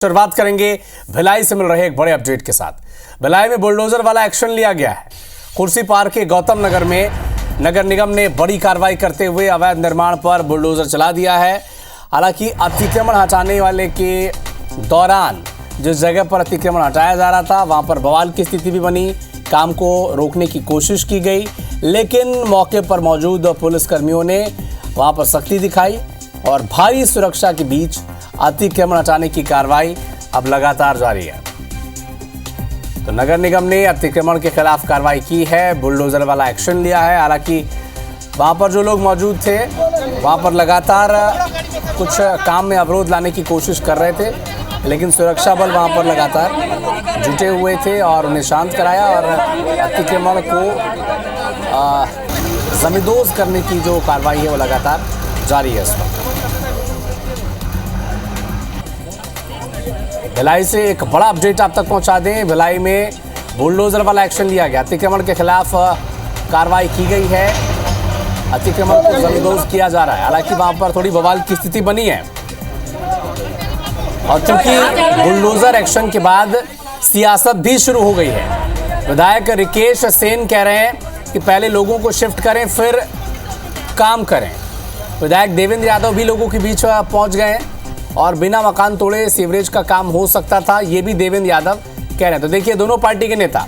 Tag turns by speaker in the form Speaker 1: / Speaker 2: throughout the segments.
Speaker 1: शुरुआत करेंगे भिलाई से मिल रहे एक बड़े अपडेट के साथ। भिलाई में बुलडोजर वाला एक्शन लिया गया है। कुर्सी पार के गौतम नगर में नगर निगम ने बड़ी कार्रवाई करते हुए अवैध निर्माण पर बुलडोजर चला दिया है। हालांकि अतिक्रमण हटाने वाले के दौरान जिस जगह पर अतिक्रमण हटाया जा रहा था वहां पर बवाल की स्थिति भी बनी। काम को रोकने की कोशिश की गई, लेकिन मौके पर मौजूद पुलिसकर्मियों ने वहां पर सख्ती दिखाई और भारी सुरक्षा के बीच अतिक्रमण हटाने की कार्रवाई अब लगातार जारी है। तो नगर निगम ने अतिक्रमण के खिलाफ कार्रवाई की है, बुलडोजर वाला एक्शन लिया है। हालांकि वहां पर जो लोग मौजूद थे वहां पर लगातार कुछ काम में अवरोध लाने की कोशिश कर रहे थे, लेकिन सुरक्षा बल वहां पर लगातार जुटे हुए थे और उन्हें शांत कराया और अतिक्रमण को जमींदोज करने की जो कार्रवाई है वो लगातार जारी है। इस वक्त भिलाई से एक बड़ा अपडेट आप तक पहुंचा दें। भिलाई में बुलडोजर वाला एक्शन लिया गया, अतिक्रमण के खिलाफ कार्रवाई की गई है, अतिक्रमण को जमींदोज किया जा रहा है। हालांकि वहां पर थोड़ी बवाल की स्थिति बनी है और क्योंकि बुलडोजर एक्शन के बाद सियासत भी शुरू हो गई है। विधायक रिकेश सेन कह रहे हैं कि पहले लोगों को शिफ्ट करें फिर काम करें। विधायक देवेंद्र यादव भी लोगों के बीच पहुंच गए हैं और बिना मकान तोड़े सीवरेज का काम हो सकता था, ये भी देवेंद्र यादव कह रहे हैं। तो देखिए, दोनों पार्टी के नेता,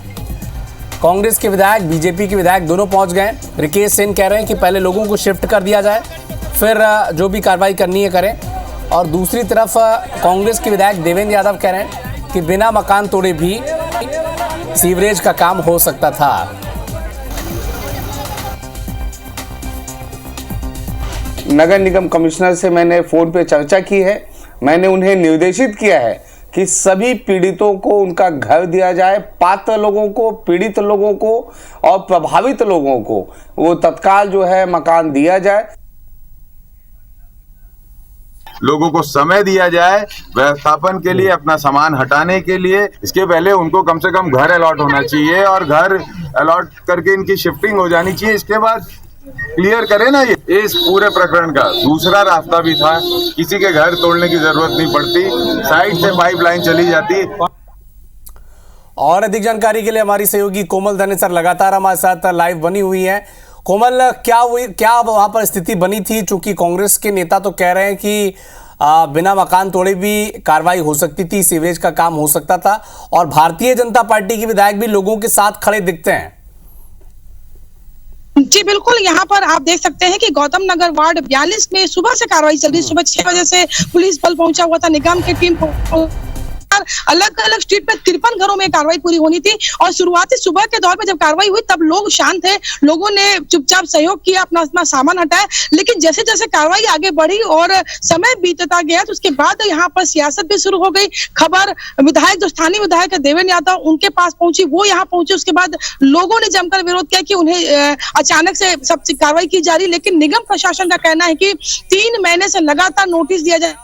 Speaker 1: कांग्रेस के विधायक, बीजेपी के विधायक दोनों पहुंच गए। रिकेश सेन कह रहे हैं कि पहले लोगों को शिफ्ट कर दिया जाए, फिर जो भी कार्रवाई करनी है करें। और दूसरी तरफ कांग्रेस के विधायक देवेंद्र यादव कह रहे हैं कि बिना मकान तोड़े भी सीवरेज का काम हो सकता था।
Speaker 2: नगर निगम कमिश्नर से मैंने फोन पे चर्चा की है। मैंने उन्हें निर्देशित किया है कि सभी पीड़ितों को उनका घर दिया जाए, पात्र लोगों को, पीड़ित लोगों को और प्रभावित लोगों को वो तत्काल जो है मकान दिया जाए।
Speaker 3: लोगों को समय दिया जाए व्यवस्थापन के लिए, अपना सामान हटाने के लिए। इसके पहले उनको कम से कम घर अलॉट होना चाहिए और घर अलॉट करके इनकी शिफ्टिंग हो जानी चाहिए। इसके बाद क्लियर करें ना ये इस पूरे प्रकरण का दूसरा रास्ता भी था, किसी के घर तोड़ने की जरूरत नहीं पड़ती, साइड से पाइपलाइन चली जाती।
Speaker 1: और अधिक जानकारी के लिए हमारी सहयोगी कोमल धनेसर लगातार हमारे साथ लाइव बनी हुई है। कोमल, क्या वहां पर स्थिति बनी थी? चूंकि कांग्रेस के नेता तो कह रहे हैं कि बिना मकान तोड़े भी कार्रवाई हो सकती थी, सीवरेज का काम हो सकता था, और भारतीय जनता पार्टी के विधायक भी लोगों के साथ खड़े दिखते हैं।
Speaker 4: जी बिल्कुल, यहाँ पर आप देख सकते हैं कि गौतम नगर वार्ड 42 में सुबह से कार्रवाई चल रही। सुबह 6 बजे से पुलिस बल पहुंचा हुआ था, निगम की टीम अलग अलग स्ट्रीट पे 53 घरों में कार्रवाई पूरी होनी थी। और शुरुआती सुबह के दौर में जब कार्रवाई हुई तब लोग शांत थे, लोगों ने चुपचाप सहयोग किया, अपना सामान हटाया। लेकिन जैसे जैसे कार्रवाई आगे बढ़ी और समय बीतता गया तो उसके बाद यहाँ पर सियासत भी शुरू हो गई। खबर विधायक, जो स्थानीय विधायक है देवेंद्र यादव, उनके पास पहुंची, वो यहाँ पहुंचे। उसके बाद लोगों ने जमकर विरोध किया कि उन्हें अचानक से सब कार्रवाई की जा रही। लेकिन निगम प्रशासन का कहना है कि 3 महीने से लगातार नोटिस दिया जाए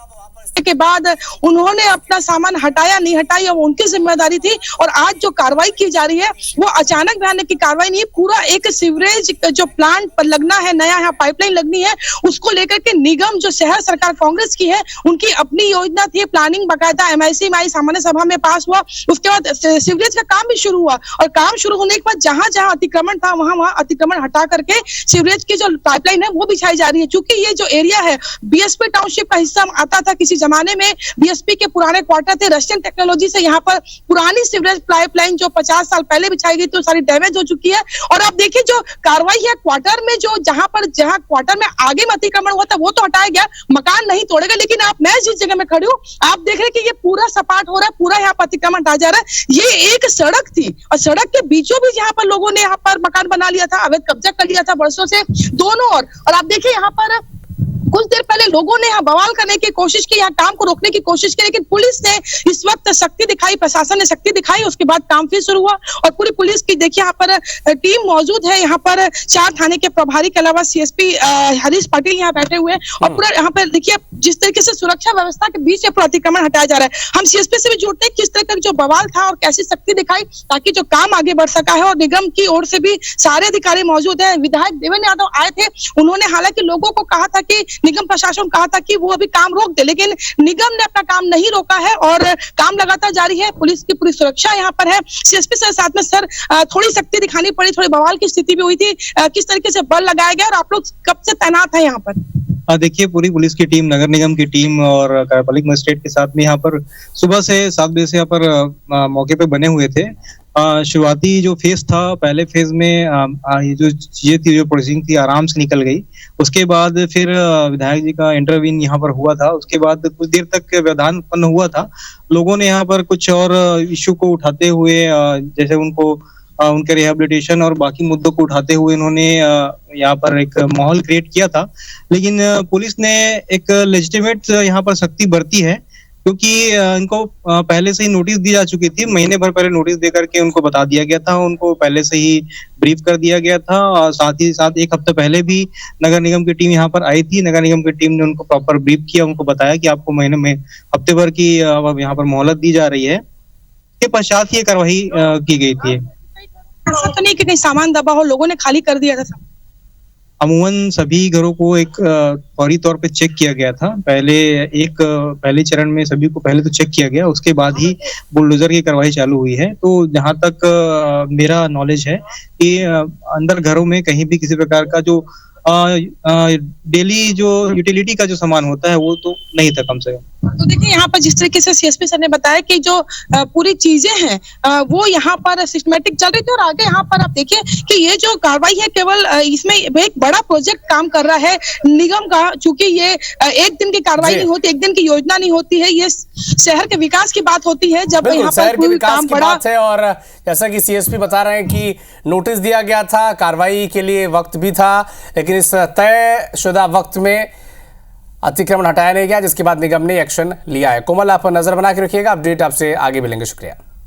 Speaker 4: के बाद उन्होंने अपना सामान हटाया नहीं हटाया, वो उनकी जिम्मेदारी थी। और आज जो कार्रवाई की जा रही है वो अचानक आने की कार्रवाई नहीं है, पूरा एक सीवरेज जो प्लांट पर लगना है, नया यहाँ पाइपलाइन लगनी है, उसको लेकर के निगम, जो शहर सरकार कांग्रेस की है, उनकी अपनी योजना थी, प्लानिंग बकायदा MIC में सामान्य सभा में पास हुआ। उसके बाद सीवरेज का काम भी शुरू हुआ और काम शुरू होने के बाद जहां जहां अतिक्रमण था वहां अतिक्रमण हटा करके सीवरेज की जो पाइपलाइन है वो बिछाई जा रही है। चूंकि ये जो एरिया है BSP टाउनशिप का हिस्सा आता था, किसी जमाने में BSP के पुराने क्वार्टर थे, रशियन टेक्नोलॉजी से यहाँ पर पुरानी सीवरेज पाइपलाइन जो 50 साल पहले बिछाई गई तो सारी डैमेज हो चुकी है। और आप देखिए जो कार्रवाई है क्वार्टर में, जो जहां क्वार्टर में आगे में अतिक्रमण हुआ था वो तो हटाया गया, मकान नहीं तोड़ेगा। लेकिन आप, मैं जिस जगह में खड़ी हूँ, आप देख रहे हैं कि ये पूरा सपाट हो रहा है, पूरा यहाँ पर अतिक्रमण हटाया जा रहा है। ये एक सड़क थी और सड़क के बीचों बीच यहाँ पर लोगों ने यहाँ पर मकान बना लिया था, अवैध कब्जा कर लिया था वर्षों से दोनों ओर। और आप देखिए यहाँ पर कुछ देर पहले लोगों ने यहाँ बवाल करने की कोशिश की, यहाँ काम को रोकने की कोशिश की, लेकिन पुलिस ने इस वक्त सख्ती दिखाई, प्रशासन ने सख्ती दिखाई। उसके बाद काम फिर शुरू हुआ और पूरी पुलिस की देखिए यहाँ पर टीम मौजूद है। यहाँ पर 4 थाने के प्रभारी के अलावा CSP हरीश पाटिल यहाँ बैठे हुए हैं और पूरा यहाँ पर देखिए जिस तरीके से सुरक्षा व्यवस्था के बीच अतिक्रमण हटाया जा रहा है। हम CSP से भी जुड़ते हैं किस तरह का जो बवाल था और कैसी सख्ती दिखाई ताकि जो काम आगे बढ़ सका है। और निगम की ओर से भी सारे अधिकारी मौजूद है। विधायक देवेंद्र यादव आए थे, उन्होंने हालांकि लोगों को कहा था कि निगम प्रशासन कहा था कि वो अभी काम रोक दे, लेकिन निगम ने अपना काम नहीं रोका है और काम लगातार जारी है। पुलिस की पूरी सुरक्षा यहाँ पर है। सीएसपी सर साथ में सर थोड़ी सख्ती दिखानी पड़ी, थोड़ी बवाल की स्थिति भी हुई थी। किस तरीके से बल लगाया गया और आप लोग कब से तैनात है यहाँ पर?
Speaker 5: देखिए, पूरी पुलिस की टीम, नगर निगम की टीम और कार्यपालिक मजिस्ट्रेट के साथ में यहाँ पर सुबह से 7 बजे से यहाँ पर मौके पे बने हुए थे। शुरुआती जो फेज था, पहले फेज में ये जो चीजें थी, जो प्रोसेसिंग थी, आराम से निकल गई। उसके बाद फिर विधायक जी का इंटरवीन यहाँ पर हुआ था। उसके बाद कुछ देर तक व्यवधान उत्पन्न हुआ था। लोगों ने यहाँ पर कुछ और इश्यू को उठाते हुए, जैसे उनके रिहेबिलिटेशन और बाकी मुद्दों को उठाते हुए इन्होंने यहाँ पर एक माहौल क्रिएट किया था। लेकिन पुलिस ने एक लेजिटिमेट यहाँ पर सख्ती बरती है, क्योंकि इनको पहले से ही नोटिस दी जा चुकी थी। महीने भर पहले नोटिस देकर के उनको बता दिया गया था, उनको पहले से ही ब्रीफ कर दिया गया था। और साथ ही साथ 1 हफ्ते पहले भी नगर निगम की टीम यहाँ पर आई थी। नगर निगम की टीम ने उनको प्रॉपर ब्रीफ किया, उनको बताया कि आपको महीने में हफ्ते भर की यहाँ पर मोहलत दी जा रही है। इसके पश्चात ये कार्रवाई की गई थी।
Speaker 4: ऐसा तो नहीं कि कहीं सामान दबा हो, लोगों ने खाली कर दिया था?
Speaker 5: अमूमन सभी घरों को एक फौरी तौर पे चेक किया गया था। पहले चरण में सभी को पहले तो चेक किया गया, उसके बाद ही बुलडोजर की कार्रवाई चालू हुई है। तो जहां तक मेरा नॉलेज है कि अंदर घरों में कहीं भी किसी प्रकार का जो डेली जो यूटिलिटी का जो सामान होता है वो तो नहीं था कम से कम।
Speaker 4: तो देखिए, यहाँ पर जिस तरीके से सीएसपी सर ने बताया कि जो पूरी चीजें हैं वो यहाँ पर सिस्टमेटिक चल रही थी। और आगे यहाँ पर आप देखिए कि ये जो कार्रवाई है, केवल इसमें एक बड़ा प्रोजेक्ट काम कर रहा है निगम का। चूंकि ये एक दिन की कार्रवाई नहीं होती, एक दिन की योजना नहीं होती है, ये शहर के विकास की बात होती है। जब यहाँ पर कोई काम बड़ा
Speaker 1: है, और जैसा कि सीएसपी बता रहे हैं कि नोटिस दिया गया था, कार्रवाई के लिए वक्त भी था, लेकिन इस तयशुदा वक्त में अतिक्रमण हटाया नहीं गया, जिसके बाद निगम ने एक्शन लिया है। कोमल, आप नजर बना के रखिएगा, अपडेट आपसे आगे मिलेंगे। शुक्रिया।